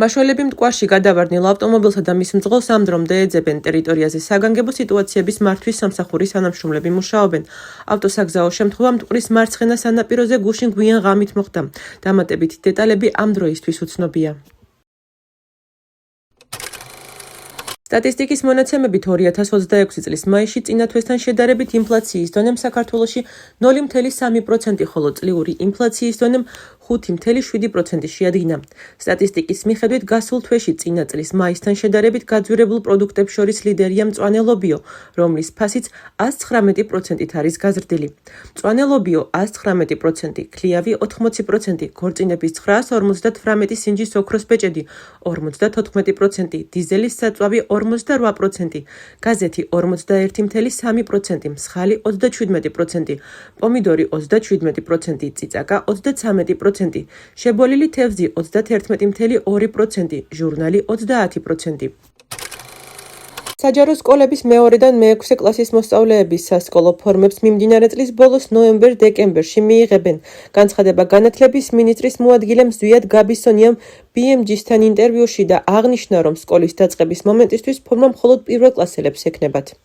მაშველები მტკვარში გადავარდნილ ავტომობილსა და მის მძღოლს ამ დრომდე ეძებენ. ტერიტორიაზე საგანგებო სიტუაციების მართვის სამსახურის თანამშრომლები მუშაობენ. ავტოსაგზაო შემთხვევა მტკვრის მარცხენა სანაპიროზე გუშინ გვიან ღამით მოხდა. დამატებითი დეტალები ამ დროისთვის უცნობია. სტატისტიკის მონაცემებით 2026 წლის მაისში წინა თვესთან შედარებით ინფლაციის დონემ საქართველოში 0,3%, ხოლო წლიური ინფლაციის დონემ 5,7% შეადგინა. სტატისტიკის მიხედვით გასულ თვეში წინა წლის მაისთან შედარებით გაძვირებულ პროდუქტებს შორის ლიდერია მწვანე ლობიო, რომლის ფასიც 119%-ით არის გაზრდილი. მწვანე ლობიო 119%, ქლიავი 80%, ქორწინების 958 სინჯის ოქროს ბეჭედი 54%, დიზელის საწვავი 48%, გაზეთი 41,3%, მსხალი 37%, პომიდორი 37%, წიწაკა 33%, შებოლილი თევზი 31,2%, ჟურნალი 30%. საჯარო სკოლების მეორედან მეექვსე კლასის მოსწავლეების სასკოლო ფორმებს მიმდინარე წლის ბოლოს ნოემბერ-დეკემბერში მიიღებენ. განცხადება განათლების მინისტრის მოადგილემ ზვიად გაბისონიამ BMG-სთან ინტერვიუში და აღნიშნა, რომ სკოლის დაწყების მომენტისთვის ფორმა მხოლოდ პირველ კლასელებს ექნებათ.